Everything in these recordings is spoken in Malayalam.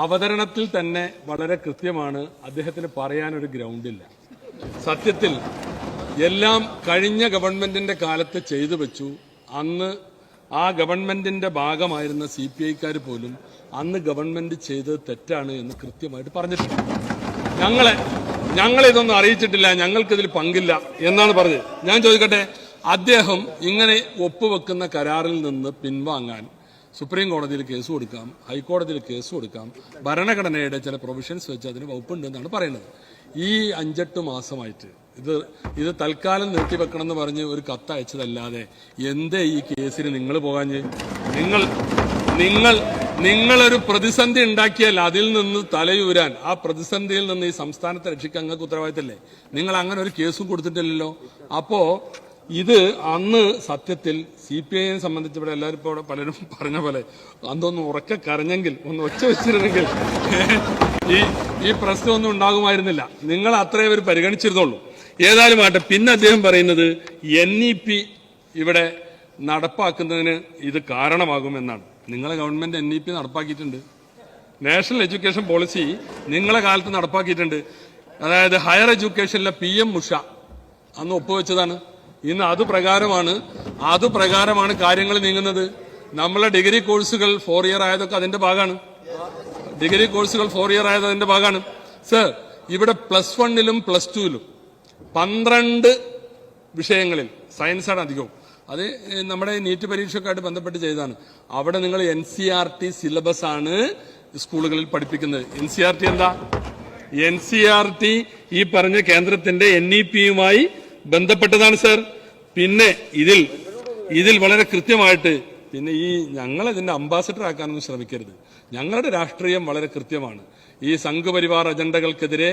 അവതരണത്തിൽ തന്നെ വളരെ കൃത്യമാണ്. അദ്ദേഹത്തിന് പറയാനൊരു ഗ്രൗണ്ടില്ല. സത്യത്തിൽ എല്ലാം കഴിഞ്ഞ ഗവൺമെന്റിന്റെ കാലത്ത് ചെയ്തു വെച്ചു. അന്ന് ആ ഗവൺമെന്റിന്റെ ഭാഗമായിരുന്ന CPI-ക്കാർ പോലും അന്ന് ഗവൺമെന്റ് ചെയ്തത് തെറ്റാണ് എന്ന് കൃത്യമായിട്ട് പറഞ്ഞിട്ടുണ്ട്. ഞങ്ങളിതൊന്നും അറിയിച്ചിട്ടില്ല, ഞങ്ങൾക്കിതിൽ പങ്കില്ല എന്നാണ് പറഞ്ഞത്. ഞാൻ ചോദിക്കട്ടെ, അദ്ദേഹം ഇങ്ങനെ ഒപ്പുവെക്കുന്ന കരാറിൽ നിന്ന് പിൻവാങ്ങാൻ സുപ്രീം കോടതിയിൽ കേസ് കൊടുക്കാം, ഹൈക്കോടതിയിൽ കേസ് കൊടുക്കാം, ഭരണഘടനയുടെ ചില പ്രൊവിഷൻസ് വെച്ച് അതിന് വകുപ്പുണ്ടെന്നാണ് പറയുന്നത്. ഈ 5-8 മാസമായിട്ട് ഇത് തൽക്കാലം നിർത്തിവെക്കണം എന്ന് പറഞ്ഞ് ഒരു കത്ത് അയച്ചതല്ലാതെ എന്തേ ഈ കേസിന് നിങ്ങൾ പോകാഞ്ഞ്? നിങ്ങളൊരു പ്രതിസന്ധി ഉണ്ടാക്കിയാൽ അതിൽ നിന്ന് തലയൂരാൻ, ആ പ്രതിസന്ധിയിൽ നിന്ന് ഈ സംസ്ഥാനത്തെ രക്ഷിക്കാൻ നിങ്ങൾക്ക് ഉത്തരവാദിത്തമില്ലേ? നിങ്ങൾ അങ്ങനെ ഒരു കേസും കൊടുത്തിട്ടില്ലല്ലോ. അപ്പോ ഇത് അന്ന് സത്യത്തിൽ CPI-യെ സംബന്ധിച്ച് ഇവിടെ എല്ലാവരും ഇപ്പോൾ പലരും പറഞ്ഞ പോലെ അതൊന്ന് ഉറക്കെ കരഞ്ഞെങ്കിൽ, ഒന്ന് ഒച്ച വെച്ചിരുന്നെങ്കിൽ ഈ പ്രശ്നമൊന്നും ഉണ്ടാകുമായിരുന്നില്ല. നിങ്ങൾ അത്രേ അവർ പരിഗണിച്ചിരുന്നുള്ളൂ. ഏതായാലും ആട്ടെ. പിന്നെ അദ്ദേഹം പറയുന്നത് NEP ഇവിടെ നടപ്പാക്കുന്നതിന് ഇത് കാരണമാകുമെന്നാണ്. നിങ്ങളെ ഗവൺമെന്റ് NEP നടപ്പാക്കിയിട്ടുണ്ട്. നാഷണൽ എഡ്യൂക്കേഷൻ പോളിസി നിങ്ങളെ കാലത്ത് നടപ്പാക്കിയിട്ടുണ്ട്. അതായത് ഹയർ എഡ്യൂക്കേഷനിലെ PM ഉഷ അന്ന് ഒപ്പുവെച്ചതാണ്. ഇന്ന് അതുപ്രകാരമാണ് കാര്യങ്ങൾ നീങ്ങുന്നത്. നമ്മളെ ഡിഗ്രി കോഴ്സുകൾ 4 ഇയർ ആയതൊക്കെ അതിന്റെ ഭാഗമാണ്. ഡിഗ്രി കോഴ്സുകൾ 4 ഇയർ ആയത് അതിന്റെ ഭാഗമാണ്. സർ, ഇവിടെ +1-ലും +2-ലും 12 വിഷയങ്ങളിൽ സയൻസാണ് അധികവും. അത് നമ്മുടെ നീറ്റ് പരീക്ഷയൊക്കെയായിട്ട് ബന്ധപ്പെട്ട് ചെയ്തതാണ്. അവിടെ നിങ്ങൾ NCERT സിലബസ് ആണ് സ്കൂളുകളിൽ പഠിപ്പിക്കുന്നത്. NCERT എന്താ? NCERT ഈ പറഞ്ഞ കേന്ദ്രത്തിന്റെ NEP-യുമായി ബന്ധപ്പെട്ടതാണ് സർ. പിന്നെ ഇതിൽ വളരെ കൃത്യമായിട്ട് പിന്നെ ഞങ്ങൾ ഇതിന്റെ അംബാസഡർ ആക്കാനൊന്നും ശ്രമിക്കരുത്. ഞങ്ങളുടെ രാഷ്ട്രീയം വളരെ കൃത്യമാണ്. ഈ സംഘപരിവാർ അജണ്ടകൾക്കെതിരെ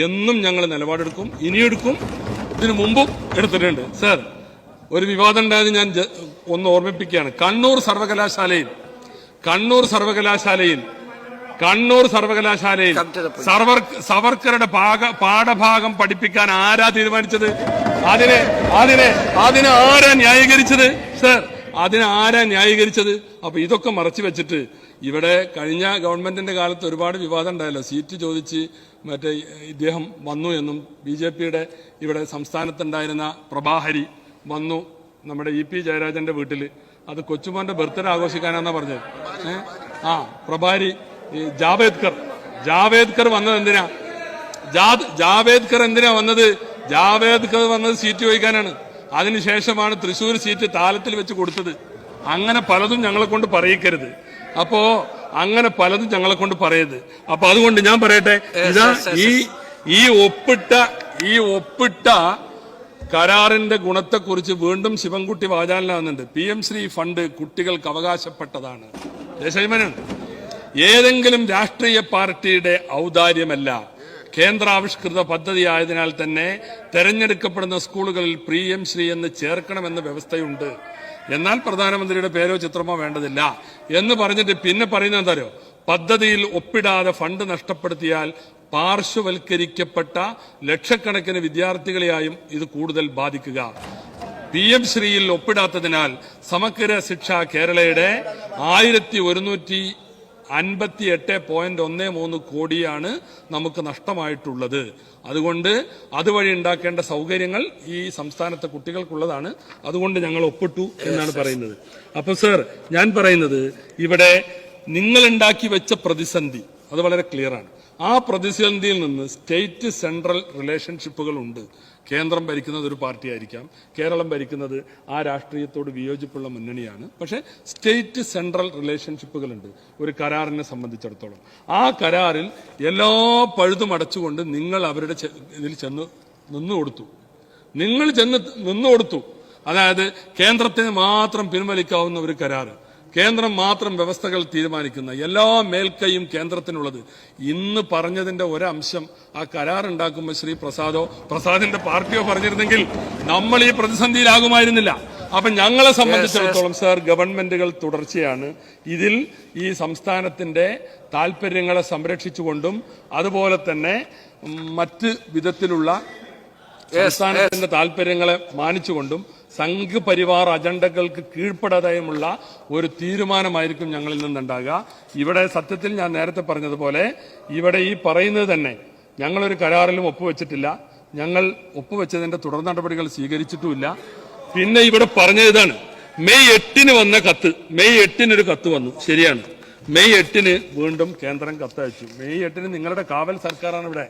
എന്നും ഞങ്ങൾ നിലപാടെടുക്കും, ഇനിയെടുക്കും, ഇതിനു മുമ്പും എടുത്തിട്ടുണ്ട്. സർ, ഒരു വിവാദം ഉണ്ടായത് ഞാൻ ഒന്ന് ഓർമ്മിപ്പിക്കുകയാണ്. കണ്ണൂർ സർവകലാശാലയിൽ സവർക്കറുടെ പാഠഭാഗം പഠിപ്പിക്കാൻ ആരാ തീരുമാനിച്ചത്? അതിനെ ആരാ ന്യായീകരിച്ചത്? സർ, ആരാ ന്യായീകരിച്ചത്? അപ്പൊ ഇതൊക്കെ മറച്ചു വെച്ചിട്ട് ഇവിടെ കഴിഞ്ഞ ഗവൺമെന്റിന്റെ കാലത്ത് ഒരുപാട് വിവാദം ഉണ്ടായല്ലോ. സീറ്റ് ചോദിച്ച് മറ്റേ ഇദ്ദേഹം വന്നു എന്നും BJP-യുടെ ഇവിടെ സംസ്ഥാനത്തുണ്ടായിരുന്ന പ്രഭാഹരി വന്നു നമ്മുടെ EP ജയരാജന്റെ വീട്ടില്. അത് കൊച്ചുമോന്റെ ബർത്ത്ഡേ ആഘോഷിക്കാനാന്നാ പറഞ്ഞത്. പ്രഭാരി ജാവേദ്കർ വന്നത് എന്തിനാ? ജാവേദ്കർ എന്തിനാ വന്നത്? ജാവേദ്കർ വന്നത് സീറ്റ് ചോദിക്കാനാണ്. അതിനുശേഷമാണ് തൃശ്ശൂർ സീറ്റ് താലത്തിൽ വെച്ച് കൊടുത്തത്. അങ്ങനെ പലതും ഞങ്ങളെ കൊണ്ട് പറയിക്കരുത്. അപ്പോ അങ്ങനെ പലതും ഞങ്ങളെ കൊണ്ട് പറയരുത്. അപ്പൊ അതുകൊണ്ട് ഞാൻ പറയട്ടെ, ഇതാ ഈ ഒപ്പിട്ട കരാറിന്റെ ഗുണത്തെക്കുറിച്ച് വീണ്ടും ശിവൻകുട്ടി വാചാലനാകുന്നുണ്ട്. PM ശ്രീ ഫണ്ട് കുട്ടികൾക്ക് അവകാശപ്പെട്ടതാണ്. ദേശാഭിമാനാണ്. ഏതെങ്കിലും രാഷ്ട്രീയ പാർട്ടിയുടെ ഔദാര്യമല്ല, കേന്ദ്രാവിഷ്കൃത പദ്ധതിയായതിനാൽ തന്നെ തെരഞ്ഞെടുക്കപ്പെടുന്ന സ്കൂളുകളിൽ PM ശ്രീ എന്ന് ചേർക്കണമെന്ന വ്യവസ്ഥയുണ്ട്. എന്നാൽ പ്രധാനമന്ത്രിയുടെ പേരോ ചിത്രമോ വേണ്ടതില്ല എന്ന് പറഞ്ഞിട്ട് പിന്നെ പറയുന്നത് എന്താ? പദ്ധതിയിൽ ഒപ്പിടാതെ ഫണ്ട് നഷ്ടപ്പെടുത്തിയാൽ പാർശ്വവൽക്കരിക്കപ്പെട്ട ലക്ഷക്കണക്കിന് വിദ്യാർത്ഥികളെയായും ഇത് കൂടുതൽ ബാധിക്കുക. PM ശ്രീയിൽ ഒപ്പിടാത്തതിനാൽ സമഗ്ര ശിക്ഷ കേരളയുടെ 1158.13 കോടിയാണ് നമുക്ക് നഷ്ടമായിട്ടുള്ളത്. അതുകൊണ്ട് അതുവഴി ഉണ്ടാക്കേണ്ട സൗകര്യങ്ങൾ ഈ സംസ്ഥാനത്തെ കുട്ടികൾക്കുള്ളതാണ്. അതുകൊണ്ട് ഞങ്ങൾ ഒപ്പിട്ടു എന്നാണ് പറയുന്നത്. അപ്പൊ സർ, ഞാൻ പറയുന്നത് ഇവിടെ നിങ്ങൾ ഉണ്ടാക്കി വെച്ച പ്രതിസന്ധി അത് വളരെ ക്ലിയറാണ്. ആ പ്രതിസന്ധിയിൽ നിന്ന് സ്റ്റേറ്റ് സെൻട്രൽ റിലേഷൻഷിപ്പുകൾ ഉണ്ട്. കേന്ദ്രം ഭരിക്കുന്നത് ഒരു പാർട്ടി ആയിരിക്കാം, കേരളം ഭരിക്കുന്നത് ആ രാഷ്ട്രീയത്തോട് വിയോജിപ്പുള്ള മുന്നണിയാണ്. പക്ഷെ സ്റ്റേറ്റ് സെൻട്രൽ റിലേഷൻഷിപ്പുകളുണ്ട് ഒരു കരാറിനെ സംബന്ധിച്ചിടത്തോളം. ആ കരാറിൽ എല്ലാ പഴുതും അടച്ചുകൊണ്ട് നിങ്ങൾ അവരുടെ ഇതിൽ ചെന്ന് നിന്നുകൊടുത്തു. അതായത് കേന്ദ്രത്തിന് മാത്രം പിൻവലിക്കാവുന്ന ഒരു കരാറ്, കേന്ദ്രം മാത്രം വ്യവസ്ഥകൾ തീരുമാനിക്കുന്ന എല്ലാ മേൽക്കൈയും കേന്ദ്രത്തിനുള്ളത്. ഇന്ന് പറഞ്ഞതിന്റെ ഒരംശം ആ കരാറുണ്ടാക്കുമ്പോൾ ശ്രീ പ്രസാദിന്റെ പാർട്ടിയോ പറഞ്ഞിരുന്നെങ്കിൽ നമ്മൾ ഈ പ്രതിസന്ധിയിലാകുമായിരുന്നില്ല. അപ്പൊ ഞങ്ങളെ സംബന്ധിച്ചിടത്തോളം സർ, ഗവൺമെന്റുകൾ തുടർച്ചയാണ് ഈ സംസ്ഥാനത്തിന്റെ താൽപര്യങ്ങളെ സംരക്ഷിച്ചുകൊണ്ടും അതുപോലെ തന്നെ മറ്റ് വിധത്തിലുള്ള സംസ്ഥാനത്തിന്റെ താൽപര്യങ്ങളെ മാനിച്ചുകൊണ്ടും സംഘ് പരിവാർ അജണ്ടകൾക്ക് കീഴ്പ്പെടാതെയുമുള്ള ഒരു തീരുമാനമായിരിക്കും ഞങ്ങളിൽ നിന്നുണ്ടാകുക. ഇവിടെ സത്യത്തിൽ ഞാൻ നേരത്തെ പറഞ്ഞതുപോലെ ഇവിടെ ഈ പറയുന്നത് തന്നെ ഞങ്ങളൊരു കരാറിലും ഒപ്പുവെച്ചിട്ടില്ല. ഞങ്ങൾ ഒപ്പുവെച്ചതിന്റെ തുടർ നടപടികൾ സ്വീകരിച്ചിട്ടുമില്ല. പിന്നെ ഇവിടെ പറഞ്ഞത് ഇതാണ്, മെയ് 8 വന്ന കത്ത്, മെയ് 8 ഒരു കത്ത് വന്നു, ശരിയാണ്. മെയ് 8 വീണ്ടും കേന്ദ്രം കത്തയച്ചു. മെയ് 8 നിങ്ങളുടെ കാവൽ സർക്കാരാണ് ഇവിടെ.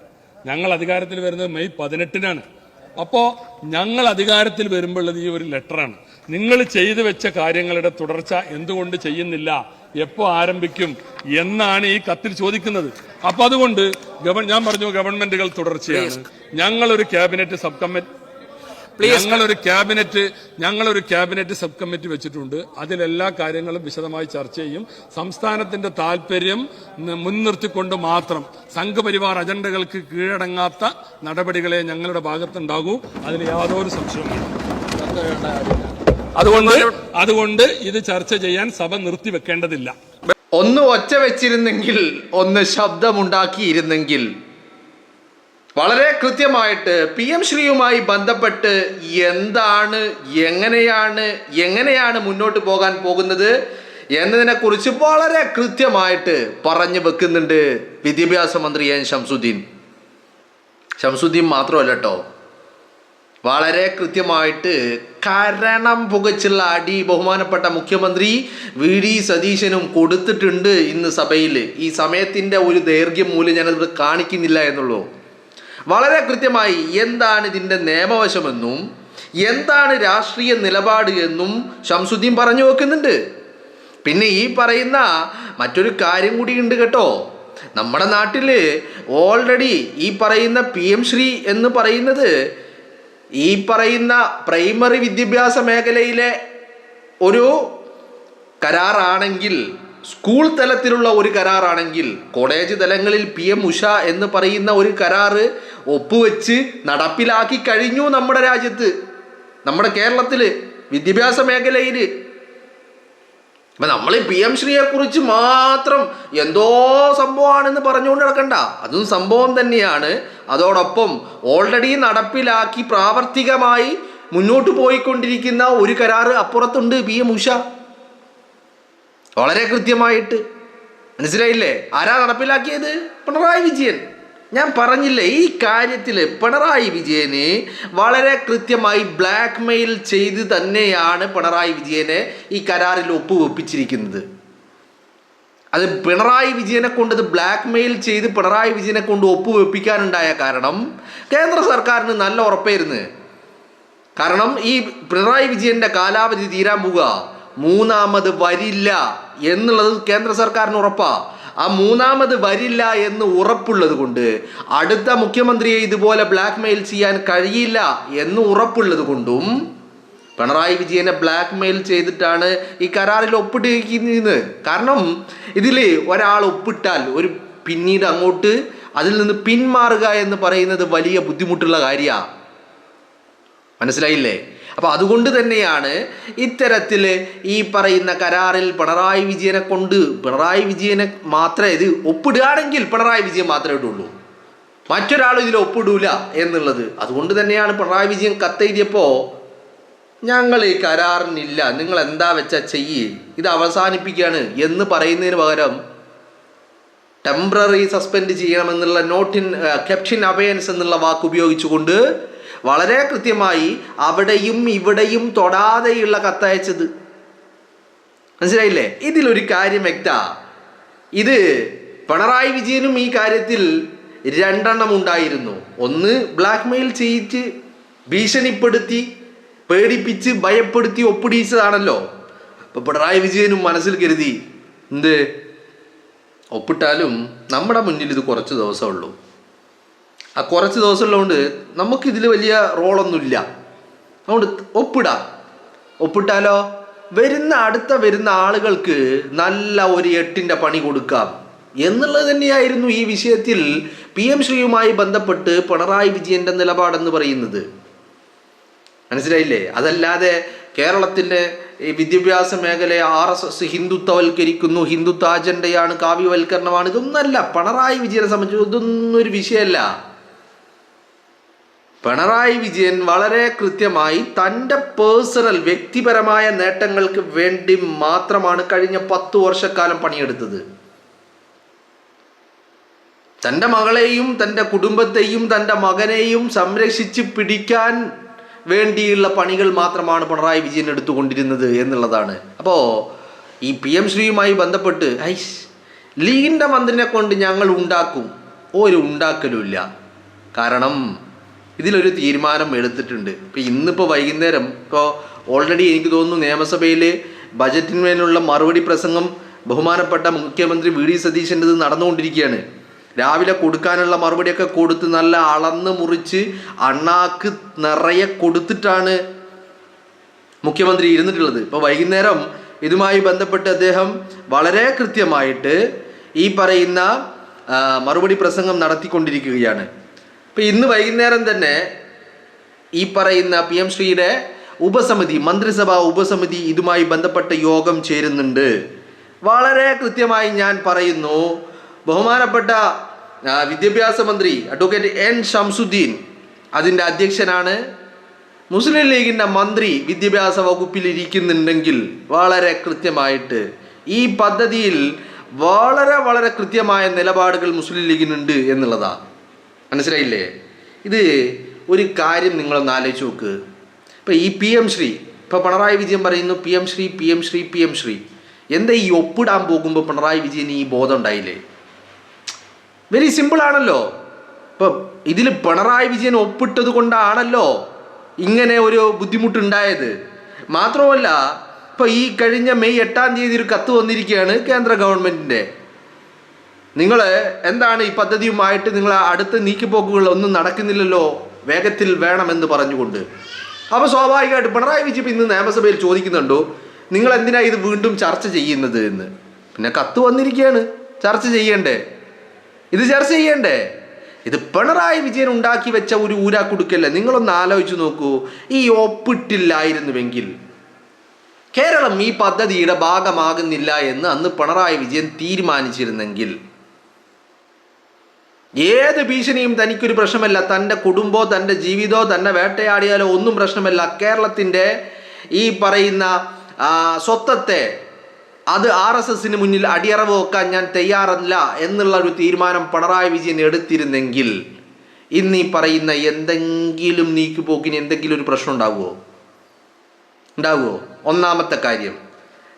ഞങ്ങൾ അധികാരത്തിൽ വരുന്നത് മെയ് 18 അപ്പോ ഞങ്ങൾ അധികാരത്തിൽ വരുമ്പോഴുള്ളത് ഈ ഒരു ലെറ്ററാണ്. നിങ്ങൾ ചെയ്തു വെച്ച കാര്യങ്ങളുടെ തുടർച്ച എന്തുകൊണ്ട് ചെയ്യുന്നില്ല, എപ്പോ ആരംഭിക്കും എന്നാണ് ഈ കത്തിൽ ചോദിക്കുന്നത്. അപ്പൊ അതുകൊണ്ട് ഞാൻ പറഞ്ഞു, ഗവൺമെന്റുകൾ തുടർച്ചയാണ്. ഞങ്ങളൊരു ക്യാബിനറ്റ് സബ് കമ്മിറ്റി ഞങ്ങളൊരു ക്യാബിനറ്റ് സബ് കമ്മിറ്റി വെച്ചിട്ടുണ്ട്. അതിലെല്ലാ കാര്യങ്ങളും വിശദമായി ചർച്ച ചെയ്യും. സംസ്ഥാനത്തിന്റെ താല്പര്യം മുൻനിർത്തിക്കൊണ്ട് മാത്രം സംഘപരിവാർ അജണ്ടകൾക്ക് കീഴടങ്ങാത്ത നടപടികളെ ഞങ്ങളുടെ ഭാഗത്തുണ്ടാകൂ. അതിൽ യാതൊരു സംശയവുമില്ല. അതുകൊണ്ട് ഇത് ചർച്ച ചെയ്യാൻ സഭ നിർത്തിവെക്കേണ്ടതില്ല. ഒന്ന് ഒച്ച വെച്ചിരുന്നെങ്കിൽ, ഒന്ന് ശബ്ദമുണ്ടാക്കിയിരുന്നെങ്കിൽ വളരെ കൃത്യമായിട്ട് PM ശ്രീയുമായി ബന്ധപ്പെട്ട് എന്താണ്, എങ്ങനെയാണ് മുന്നോട്ട് പോകാൻ പോകുന്നത് എന്നതിനെക്കുറിച്ച് വളരെ കൃത്യമായിട്ട് പറഞ്ഞു വെക്കുന്നുണ്ട് വിദ്യാഭ്യാസ മന്ത്രി N. ഷംസുദ്ദീൻ മാത്രമല്ല കേട്ടോ, വളരെ കൃത്യമായിട്ട് കരണം പുകച്ചുള്ള അടി ബഹുമാനപ്പെട്ട മുഖ്യമന്ത്രി VD സതീശനും കൊടുത്തിട്ടുണ്ട് ഇന്ന് സഭയിൽ. ഈ സമയത്തിൻ്റെ ഒരു ദൈർഘ്യം മൂലം ഞാനത് കാണിക്കുന്നില്ല എന്നുള്ളൂ. വളരെ കൃത്യമായി എന്താണ് ഇതിൻ്റെ നിയമവശമെന്നും എന്താണ് രാഷ്ട്രീയ നിലപാട് എന്നും ഷംസുദ്ദീൻ പറഞ്ഞു വെക്കുന്നുണ്ട്. പിന്നെ ഈ പറയുന്ന മറ്റൊരു കാര്യം കൂടി ഉണ്ട് കേട്ടോ. നമ്മുടെ നാട്ടിൽ ഓൾറെഡി ഈ പറയുന്ന PM ശ്രീ എന്ന് പറയുന്നത് ഈ പറയുന്ന പ്രൈമറി വിദ്യാഭ്യാസ മേഖലയിലെ ഒരു കരാറാണെങ്കിൽ, സ്കൂൾ തലത്തിലുള്ള ഒരു കരാറാണെങ്കിൽ, കോളേജ് തലങ്ങളിൽ PM ഉഷ എന്ന് പറയുന്ന ഒരു കരാറ് ഒപ്പുവെച്ച് നടപ്പിലാക്കി കഴിഞ്ഞു നമ്മുടെ രാജ്യത്ത്, നമ്മുടെ കേരളത്തിൽ വിദ്യാഭ്യാസ മേഖലയിൽ. അപ്പം നമ്മൾ ഈ PM ശ്രീയെ കുറിച്ച് മാത്രം എന്തോ സംഭവമാണെന്ന് പറഞ്ഞുകൊണ്ട് നടക്കണ്ട, അതും സംഭവം തന്നെയാണ്. അതോടൊപ്പം ഓൾറെഡി നടപ്പിലാക്കി പ്രാവർത്തികമായി മുന്നോട്ട് പോയിക്കൊണ്ടിരിക്കുന്ന ഒരു കരാറ് അപ്പുറത്തുണ്ട്, PM ഉഷ. വളരെ കൃത്യമായിട്ട് മനസ്സിലായില്ലേ? ആരാ നടപ്പിലാക്കിയത്? പിണറായി വിജയൻ. ഞാൻ പറഞ്ഞില്ലേ, ഈ കാര്യത്തിൽ പിണറായി വിജയന് വളരെ കൃത്യമായി ബ്ലാക്ക് മെയിൽ ചെയ്ത് തന്നെയാണ് പിണറായി വിജയനെ ഈ കരാറിൽ ഒപ്പുവെപ്പിച്ചിരിക്കുന്നത്. അത് പിണറായി വിജയനെ കൊണ്ട് ബ്ലാക്ക് മെയിൽ ചെയ്ത് പിണറായി വിജയനെ കൊണ്ട് ഒപ്പുവെപ്പിക്കാനുണ്ടായ കാരണം കേന്ദ്ര സർക്കാരിന് നല്ല ഉറപ്പായിരുന്നു. കാരണം ഈ പിണറായി വിജയന്റെ കാലാവധി തീരാൻ പോവുക, മൂന്നാമത് വരില്ല എന്നുള്ളത് കേന്ദ്ര സർക്കാരിന് ഉറപ്പാ. ആ മൂന്നാമത് വരില്ല എന്ന് ഉറപ്പുള്ളത് കൊണ്ട് അടുത്ത മുഖ്യമന്ത്രിയെ ഇതുപോലെ ബ്ലാക്ക് മെയിൽ ചെയ്യാൻ കഴിയില്ല എന്ന് ഉറപ്പുള്ളത് കൊണ്ടും പിണറായി വിജയനെ ബ്ലാക്ക് മെയിൽ ചെയ്തിട്ടാണ് ഈ കരാറിൽ ഒപ്പിട്ടിരിക്കുന്നത്. കാരണം ഇതിൽ ഒരാൾ ഒപ്പിട്ടാൽ പിന്നീട് അങ്ങോട്ട് അതിൽ നിന്ന് പിന്മാറുക എന്ന് പറയുന്നത് വലിയ ബുദ്ധിമുട്ടുള്ള കാര്യമാണ്. മനസ്സിലായില്ലേ? അപ്പോൾ അതുകൊണ്ട് തന്നെയാണ് ഇത്തരത്തിൽ ഈ പറയുന്ന കരാറിൽ പിണറായി വിജയനെ മാത്രമേ ഇത് ഒപ്പിടുകയാണെങ്കിൽ പിണറായി വിജയൻ മാത്രമേ ഇടുള്ളൂ, മറ്റൊരാളും ഇതിൽ ഒപ്പിടൂല എന്നുള്ളത്. അതുകൊണ്ട് തന്നെയാണ് പിണറായി വിജയൻ കത്തെഴുതിയപ്പോൾ ഞങ്ങൾ ഈ കരാറിനില്ല, നിങ്ങൾ എന്താ വെച്ചാൽ ചെയ്യ്, ഇത് അവസാനിപ്പിക്കുകയാണ് എന്ന് പറയുന്നതിന് പകരം ടെമ്പററി സസ്പെൻഡ് ചെയ്യണമെന്നുള്ള കെപ്ഷൻ അബയൻസ് എന്നുള്ള വാക്ക് ഉപയോഗിച്ചുകൊണ്ട് വളരെ കൃത്യമായി അവിടെയും ഇവിടെയും തൊടാതെയുള്ള കത്തയച്ചത്. മനസ്സിലായില്ലേ? ഇതിലൊരു കാര്യം വ്യക്തമാ, ഇത് പിണറായി വിജയനും ഈ കാര്യത്തിൽ രണ്ടെണ്ണം ഉണ്ടായിരുന്നു. ഒന്ന് ബ്ലാക്ക് മെയിൽ ചെയ്യിച്ച് ഭീഷണിപ്പെടുത്തി പേടിപ്പിച്ച് ഭയപ്പെടുത്തി ഒപ്പിടിച്ചതാണല്ലോ. അപ്പൊ പിണറായി വിജയനും മനസ്സിൽ കരുതി, ഒപ്പിട്ടാലും നമ്മുടെ മുന്നിൽ ഇത് കുറച്ച് ദിവസമേ ഉള്ളൂ, ആ കുറച്ച് ദിവസമുള്ളതുകൊണ്ട് നമുക്കിതിൽ വലിയ റോളൊന്നുമില്ല, അതുകൊണ്ട് ഒപ്പിട്ടാലോ അടുത്ത വരുന്ന ആളുകൾക്ക് നല്ല ഒരു 8ന്റെ പണി കൊടുക്കാം എന്നുള്ളത് തന്നെയായിരുന്നു ഈ വിഷയത്തിൽ PM ശ്രീയുമായി ബന്ധപ്പെട്ട് പിണറായി വിജയന്റെ നിലപാടെന്ന് പറയുന്നത്. മനസ്സിലായില്ലേ? അതല്ലാതെ കേരളത്തിൻ്റെ ഈ വിദ്യാഭ്യാസ മേഖലയെ RSS ഹിന്ദുത്വവൽക്കരിക്കുന്നു, ഹിന്ദുത്വ അജണ്ടയാണ്, കാവ്യവൽക്കരണമാണ്, ഇതൊന്നല്ല. പിണറായി വിജയനെ സംബന്ധിച്ച് ഇതൊന്നും ഒരു വിഷയമല്ല. പിണറായി വിജയൻ വളരെ കൃത്യമായി തൻ്റെ പേഴ്സണൽ വ്യക്തിപരമായ നേട്ടങ്ങൾക്ക് വേണ്ടി മാത്രമാണ് കഴിഞ്ഞ 10 വർഷക്കാലം പണിയെടുത്തത്. തൻ്റെ മകളെയും തൻ്റെ കുടുംബത്തെയും തൻ്റെ മകനെയും സംരക്ഷിച്ച് പിടിക്കാൻ വേണ്ടിയുള്ള പണികൾ മാത്രമാണ് പിണറായി വിജയൻ എടുത്തുകൊണ്ടിരുന്നത് എന്നുള്ളതാണ്. അപ്പോൾ ഈ PM ശ്രീയുമായി ബന്ധപ്പെട്ട് ലീഗിൻ്റെ മന്ത്രിനെ കൊണ്ട് ഞങ്ങൾ ഉണ്ടാക്കും, ഒരു ഉണ്ടാക്കലുമില്ല. കാരണം ഇതിലൊരു തീരുമാനം എടുത്തിട്ടുണ്ട്. ഇപ്പോൾ ഇന്നിപ്പോൾ വൈകുന്നേരം ഇപ്പോൾ ഓൾറെഡി എനിക്ക് തോന്നുന്നു നിയമസഭയിൽ ബജറ്റിന്മേലുള്ള മറുപടി പ്രസംഗം ബഹുമാനപ്പെട്ട മുഖ്യമന്ത്രി VD സതീശൻ്റെത് നടന്നുകൊണ്ടിരിക്കുകയാണ്. രാവിലെ കൊടുക്കാനുള്ള മറുപടിയൊക്കെ കൊടുത്ത് നല്ല അളന്ന് മുറിച്ച് അണ്ണാക്ക് നിറയെ കൊടുത്തിട്ടാണ് മുഖ്യമന്ത്രി ഇരുന്നിട്ടുള്ളത്. ഇപ്പോൾ വൈകുന്നേരം ഇതുമായി ബന്ധപ്പെട്ട് അദ്ദേഹം വളരെ കൃത്യമായിട്ട് ഈ പറയുന്ന മറുപടി പ്രസംഗം നടത്തിക്കൊണ്ടിരിക്കുകയാണ്. ഇപ്പം ഇന്ന് വൈകുന്നേരം തന്നെ ഈ പറയുന്ന PM ശ്രീയുടെ ഉപസമിതി, മന്ത്രിസഭാ ഉപസമിതി ഇതുമായി ബന്ധപ്പെട്ട യോഗം ചേരുന്നുണ്ട്. വളരെ കൃത്യമായി ഞാൻ പറയുന്നു, ബഹുമാനപ്പെട്ട വിദ്യാഭ്യാസ മന്ത്രി അഡ്വക്കേറ്റ് N ഷംസുദ്ദീൻ അതിൻ്റെ അധ്യക്ഷനാണ്. മുസ്ലിം ലീഗിൻ്റെ മന്ത്രി വിദ്യാഭ്യാസ വകുപ്പിൽ ഇരിക്കുന്നുണ്ടെങ്കിൽ വളരെ കൃത്യമായിട്ട് ഈ പദ്ധതിയിൽ വളരെ വളരെ കൃത്യമായ നിലപാടുകൾ മുസ്ലിം ലീഗിനുണ്ട് എന്നുള്ളതാണ്. മനസ്സിലായില്ലേ? ഇത് ഒരു കാര്യം നിങ്ങളൊന്ന് ആലോചിച്ച് നോക്ക്. ഇപ്പോൾ ഈ PM ശ്രീ, ഇപ്പോൾ പിണറായി വിജയൻ പറയുന്നു PM ശ്രീ എന്താ ഈ ഒപ്പിടാൻ പോകുമ്പോൾ പിണറായി വിജയൻ ഈ ബോധം ഉണ്ടായില്ലേ? വെരി സിമ്പിളാണല്ലോ. ഇപ്പം ഇതിൽ പിണറായി വിജയൻ ഒപ്പിട്ടത് കൊണ്ടാണല്ലോ ഇങ്ങനെ ഒരു ബുദ്ധിമുട്ടുണ്ടായത്. മാത്രമല്ല ഇപ്പോൾ ഈ കഴിഞ്ഞ മെയ് 8-ാം തീയതി ഒരു കത്ത് വന്നിരിക്കുകയാണ് കേന്ദ്ര ഗവൺമെൻറ്റിൻ്റെ. നിങ്ങൾ എന്താണ് ഈ പദ്ധതിയുമായിട്ട് നിങ്ങൾ അടുത്ത നീക്കിപ്പോക്കുകൾ ഒന്നും നടക്കുന്നില്ലല്ലോ, വേഗത്തിൽ വേണമെന്ന് പറഞ്ഞുകൊണ്ട്. അപ്പോൾ സ്വാഭാവികമായിട്ട് പിണറായി വിജയൻ ഇന്ന് നിയമസഭയിൽ ചോദിക്കുന്നുണ്ടോ നിങ്ങൾ എന്തിനാ ഇത് വീണ്ടും ചർച്ച ചെയ്യുന്നത് എന്ന്. പിന്നെ കത്ത് വന്നിരിക്കുകയാണ്, ചർച്ച ചെയ്യണ്ടേ? ഇത് ചർച്ച ചെയ്യണ്ടേ? ഇത് പിണറായി വിജയൻ ഉണ്ടാക്കി വെച്ച ഒരു ഊരാക്കുടുക്കല്ലേ. നിങ്ങളൊന്ന് ആലോചിച്ച് നോക്കൂ, ഈ ഒപ്പിട്ടില്ലായിരുന്നുവെങ്കിൽ കേരളം ഈ പദ്ധതിയുടെ ഭാഗമാകുന്നില്ല എന്ന് അന്ന് പിണറായി വിജയൻ തീരുമാനിച്ചിരുന്നെങ്കിൽ ഏത് ഭീഷണിയും തനിക്കൊരു പ്രശ്നമല്ല, തൻ്റെ കുടുംബമോ തൻ്റെ ജീവിതമോ തന്നെ വേട്ടയാടിയാലോ ഒന്നും പ്രശ്നമല്ല. കേരളത്തിൻ്റെ ഈ പറയുന്ന സ്വത്വത്തെ അത് RSSന് മുന്നിൽ അടിയറവ് വെക്കാൻ ഞാൻ തയ്യാറല്ല എന്നുള്ള ഒരു തീരുമാനം പിണറായി വിജയൻ എടുത്തിരുന്നെങ്കിൽ ഇന്ന് ഈ പറയുന്ന എന്തെങ്കിലും നീക്കുപോക്കിന് എന്തെങ്കിലും ഒരു പ്രശ്നം ഉണ്ടാകുമോ? ഒന്നാമത്തെ കാര്യം.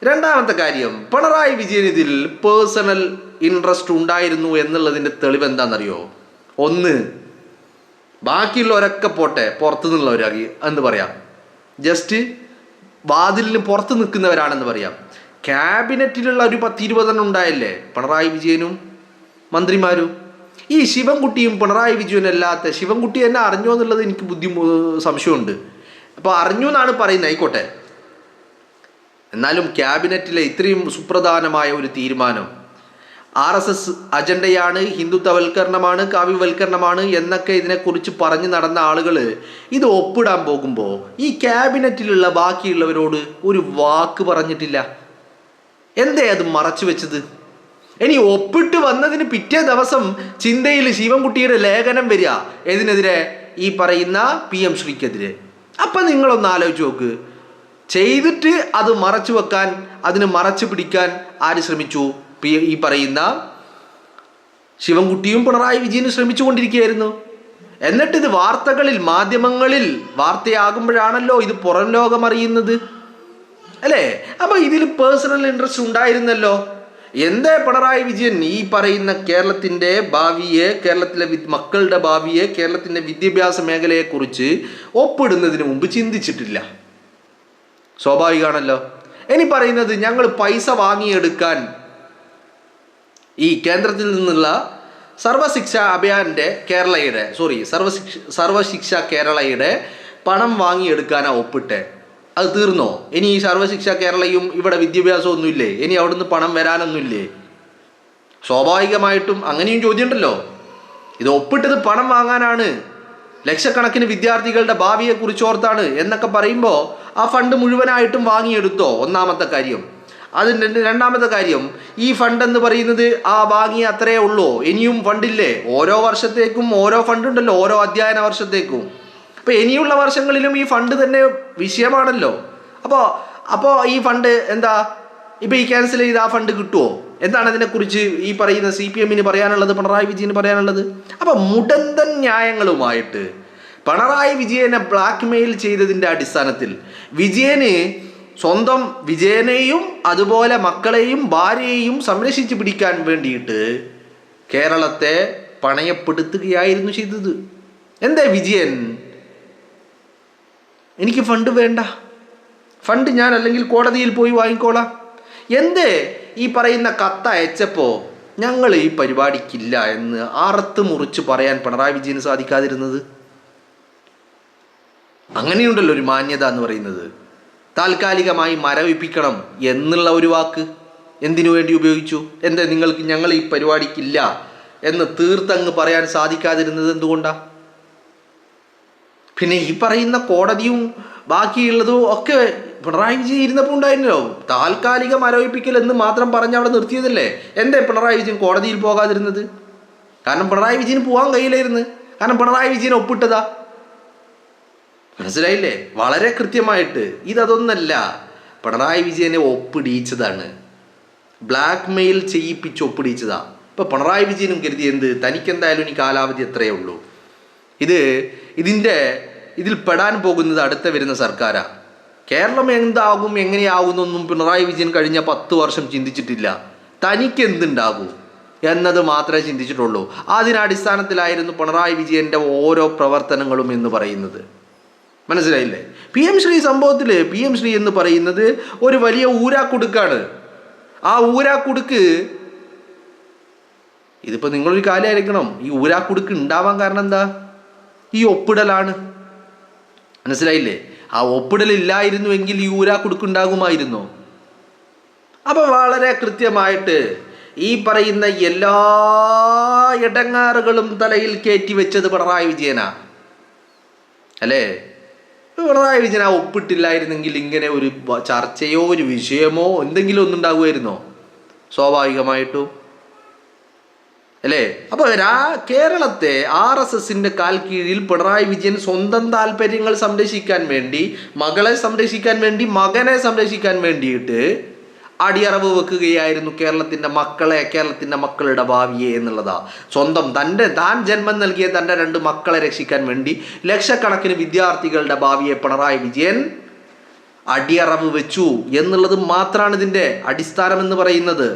രണ്ടാമത്തെ കാര്യം, പിണറായി വിജയൻ ഇതിൽ പേഴ്സണൽ ഇൻട്രസ്റ്റ് ഉണ്ടായിരുന്നു എന്നുള്ളതിൻ്റെ തെളിവ് എന്താണെന്നറിയോ? ഒന്ന്, ബാക്കിയുള്ളവരൊക്കെ പോട്ടെ, പുറത്തു നിന്നുള്ളവരാകി എന്ന് പറയാം, ജസ്റ്റ് വാതിലിന് പുറത്ത് നിൽക്കുന്നവരാണെന്ന് പറയാം. ക്യാബിനറ്റിലുള്ള ഒരു 10-20 ഉണ്ടായില്ലേ പിണറായി വിജയനും മന്ത്രിമാരും. ഈ ശിവൻകുട്ടിയും പിണറായി വിജയനും അല്ലാത്ത, ശിവൻകുട്ടി എന്നെ അറിഞ്ഞോ എന്നുള്ളത് എനിക്ക് സംശയമുണ്ട്. അപ്പോൾ അറിഞ്ഞു എന്നാണ് പറയുന്നത്, ആയിക്കോട്ടെ. എന്നാലും ക്യാബിനറ്റിലെ ഇത്രയും സുപ്രധാനമായ ഒരു തീരുമാനം RSS അജണ്ടയാണ്, ഹിന്ദുത്വവൽക്കരണമാണ്, കാവ്യവൽക്കരണമാണ് എന്നൊക്കെ ഇതിനെക്കുറിച്ച് പറഞ്ഞു നടന്ന ആളുകൾ ഇത് ഒപ്പിടാൻ പോകുമ്പോൾ ഈ ക്യാബിനറ്റിലുള്ള ബാക്കിയുള്ളവരോട് ഒരു വാക്ക് പറഞ്ഞിട്ടില്ല. എന്തേ അത് മറച്ചു വെച്ചത്? ഇനി ഒപ്പിട്ട് വന്നതിന് പിറ്റേ ദിവസം ചിന്തയിൽ ശിവൻകുട്ടിയുടെ ലേഖനം വരിക ഏതിനെതിരെ? ഈ പറയുന്ന PM ശ്രീക്കെതിരെ. അപ്പം നിങ്ങളൊന്ന് ആലോചിച്ച് നോക്ക്, ചെയ്തിട്ട് അത് മറച്ചു വെക്കാൻ, അതിന് മറച്ചു പിടിക്കാൻ ആര് ശ്രമിച്ചു? ഈ പറയുന്ന ശിവൻകുട്ടിയും പിണറായി വിജയനും ശ്രമിച്ചുകൊണ്ടിരിക്കുകയായിരുന്നു. എന്നിട്ടിത് വാർത്തകളിൽ, മാധ്യമങ്ങളിൽ വാർത്തയാകുമ്പോഴാണല്ലോ ഇത് പുറം ലോകം അറിയുന്നത്, അല്ലേ? അപ്പോൾ ഇതിൽ പേഴ്സണൽ ഇൻട്രസ്റ്റ് ഉണ്ടായിരുന്നല്ലോ. എന്തേ പിണറായി വിജയൻ ഈ പറയുന്ന കേരളത്തിൻ്റെ ഭാവിയെ, കേരളത്തിലെ മക്കളുടെ ഭാവിയെ, കേരളത്തിൻ്റെ വിദ്യാഭ്യാസ മേഖലയെക്കുറിച്ച് ഒപ്പിടുന്നതിന് മുമ്പ് ചിന്തിച്ചിട്ടില്ല? സ്വാഭാവികമാണല്ലോ. ഇനി പറയുന്നത് ഞങ്ങൾ പൈസ വാങ്ങിയെടുക്കാൻ ഈ കേന്ദ്രത്തിൽ നിന്നുള്ള സർവശിക്ഷ അഭിയാൻ്റെ സർവശിക്ഷ കേരളയുടെ പണം വാങ്ങിയെടുക്കാനാണ് ഒപ്പിട്ടെ. അത് തീർന്നോ? ഇനി ഈ സർവശിക്ഷ കേരളയും ഇവിടെ വിദ്യാഭ്യാസമൊന്നുമില്ലേ? ഇനി അവിടുന്ന് പണം വരാനൊന്നുമില്ലേ? സ്വാഭാവികമായിട്ടും അങ്ങനെയും ചോദ്യമുണ്ടല്ലോ. ഇത് ഒപ്പിട്ടത് പണം വാങ്ങാനാണ്, ലക്ഷക്കണക്കിന് വിദ്യാർത്ഥികളുടെ ഭാവിയെക്കുറിച്ച് ഓർത്താണ് എന്നൊക്കെ പറയുമ്പോൾ ആ ഫണ്ട് മുഴുവനായിട്ടും വാങ്ങിയെടുത്തോ? ഒന്നാമത്തെ കാര്യം. അതിൻ്റെ രണ്ടാമത്തെ കാര്യം, ഈ ഫണ്ട് എന്ന് പറയുന്നത് ആ വാങ്ങിയ അത്രയേ ഉള്ളൂ, ഇനിയും ഫണ്ടില്ലേ? ഓരോ വർഷത്തേക്കും ഓരോ ഫണ്ടുണ്ടല്ലോ, ഓരോ അധ്യയന വർഷത്തേക്കും. അപ്പോൾ ഇനിയുള്ള വർഷങ്ങളിലും ഈ ഫണ്ട് തന്നെ വിഷയമാണല്ലോ. അപ്പോൾ ഈ ഫണ്ട് എന്താ ഇപ്പോൾ ഈ ക്യാൻസൽ ചെയ്ത് ആ ഫണ്ട് കിട്ടുമോ? എന്താണ് അതിനെക്കുറിച്ച് ഈ പറയുന്ന CPM പറയാനുള്ളത്, പിണറായി വിജയന് പറയാനുള്ളത്? അപ്പോൾ മുടന്തൻ ന്യായങ്ങളുമായിട്ട് പിണറായി വിജയനെ ബ്ലാക്ക് മെയിൽ ചെയ്തതിൻ്റെ അടിസ്ഥാനത്തിൽ സ്വന്തം വിജയനെയും അതുപോലെ മക്കളെയും ഭാര്യയെയും സംരക്ഷിച്ച് പിടിക്കാൻ വേണ്ടിയിട്ട് കേരളത്തെ പണയപ്പെടുത്തുകയായിരുന്നു ചെയ്തത്. എന്തേ വിജയൻ, എനിക്ക് ഫണ്ട് വേണ്ട, ഫണ്ട് ഞാൻ അല്ലെങ്കിൽ കോടതിയിൽ പോയി വാങ്ങിക്കോളാം, എന്തേ ഈ പറയുന്ന കത്ത് അയച്ചപ്പോൾ ഞങ്ങൾ ഈ പരിപാടിക്കില്ല എന്ന് അറുത്ത് മുറിച്ച് പറയാൻ പിണറായി വിജയന് സാധിക്കാതിരുന്നത്? അങ്ങനെയുണ്ടല്ലോ ഒരു മാന്യത എന്ന് പറയുന്നത്. താൽക്കാലികമായി മരവിപ്പിക്കണം എന്നുള്ള ഒരു വാക്ക് എന്തിനു വേണ്ടി ഉപയോഗിച്ചു? എന്താ ഞങ്ങൾ ഈ പരിപാടിക്കില്ല എന്ന് തീർത്തങ്ങ് പറയാൻ സാധിക്കാതിരുന്നത് എന്തുകൊണ്ടാണ്? പിന്നെ ഈ പറയുന്ന കോടതിയും ബാക്കിയുള്ളതും ഒക്കെ പിണറായി വിജയൻ ഇരുന്നപ്പോൾ ഉണ്ടായിരുന്നല്ലോ. താൽക്കാലിക മരവിപ്പിക്കൽ എന്ന് മാത്രം പറഞ്ഞ് അവിടെ നിർത്തിയതല്ലേ. എന്തേ പിണറായി വിജയൻ കോടതിയിൽ പോകാതിരുന്നത്? കാരണം പിണറായി വിജയന് പോകാൻ കഴിയില്ലായിരുന്നു. കാരണം പിണറായി വിജയൻ ഒപ്പിട്ടതാ. മനസ്സിലായില്ലേ? വളരെ കൃത്യമായിട്ട് ഇതൊന്നല്ല, പിണറായി വിജയനെ ഒപ്പിടിയിച്ചതാണ്, ബ്ലാക്ക് മെയിൽ ചെയ്യിപ്പിച്ച് ഒപ്പിടിയിച്ചതാ. ഇപ്പം പിണറായി വിജയനും കരുതി എന്ത്, തനിക്കെന്തായാലും ഇനി കാലാവധി എത്രയേ ഉള്ളൂ, ഇതിൽ പെടാൻ പോകുന്നത് അടുത്ത വരുന്ന സർക്കാരാണ്. കേരളം എന്താകും എങ്ങനെയാകുന്നൊന്നും പിണറായി വിജയൻ കഴിഞ്ഞ 10 വർഷം ചിന്തിച്ചിട്ടില്ല. തനിക്ക് എന്തുണ്ടാകും എന്നത് മാത്രമേ ചിന്തിച്ചിട്ടുള്ളൂ. അതിനടിസ്ഥാനത്തിലായിരുന്നു പിണറായി വിജയൻ്റെ ഓരോ പ്രവർത്തനങ്ങളും എന്ന് പറയുന്നത്. മനസ്സിലായില്ലേ? PM ശ്രീ സംഭവത്തിൽ PM ശ്രീ എന്ന് പറയുന്നത് ഒരു വലിയ ഊരാക്കുടുക്കാണ്. ആ ഊരാക്കുടുക്ക് ഇതിപ്പോൾ നിങ്ങളൊരു കാര്യമായിരിക്കണം, ഈ ഊരാക്കുടുക്ക് ഉണ്ടാവാൻ കാരണം എന്താ? ഈ ഒപ്പിടലാണ്. മനസ്സിലായില്ലേ? ആ ഒപ്പിടലില്ലായിരുന്നുവെങ്കിൽ ഈ ഊരാക്കുടുക്ക് ഉണ്ടാകുമായിരുന്നോ? അപ്പോൾ വളരെ കൃത്യമായിട്ട് ഈ പറയുന്ന എല്ലാ ഇടങ്ങാറുകളും തലയിൽ കയറ്റി വെച്ചത് പിണറായി വിജയനാ അല്ലേ? പിണറായി വിജയൻ ആ ഒപ്പിട്ടില്ലായിരുന്നെങ്കിൽ ഇങ്ങനെ ഒരു ചർച്ചയോ ഒരു വിഷയമോ എന്തെങ്കിലും ഒന്നുണ്ടാകുമായിരുന്നോ? സ്വാഭാവികമായിട്ടും അല്ലേ? അപ്പോൾ കേരളത്തെ RSSന്റെ കാൽ കീഴിൽ പിണറായി വിജയൻ സ്വന്തം താല്പര്യങ്ങൾ സംരക്ഷിക്കാൻ വേണ്ടി, മകളെ സംരക്ഷിക്കാൻ വേണ്ടി, മകനെ സംരക്ഷിക്കാൻ വേണ്ടിയിട്ട് അടിയറവ് വെക്കുകയായിരുന്നു കേരളത്തിൻ്റെ മക്കളെ, കേരളത്തിൻ്റെ മക്കളുടെ ഭാവിയെ എന്നുള്ളതാ. താൻ ജന്മം നൽകിയ തൻ്റെ 2 മക്കളെ രക്ഷിക്കാൻ വേണ്ടി ലക്ഷക്കണക്കിന് വിദ്യാർത്ഥികളുടെ ഭാവിയെ പിണറായി വിജയൻ അടിയറവ് വെച്ചു എന്നുള്ളത് മാത്രമാണ് ഇതിൻ്റെ അടിസ്ഥാനം എന്ന് പറയുന്നത്.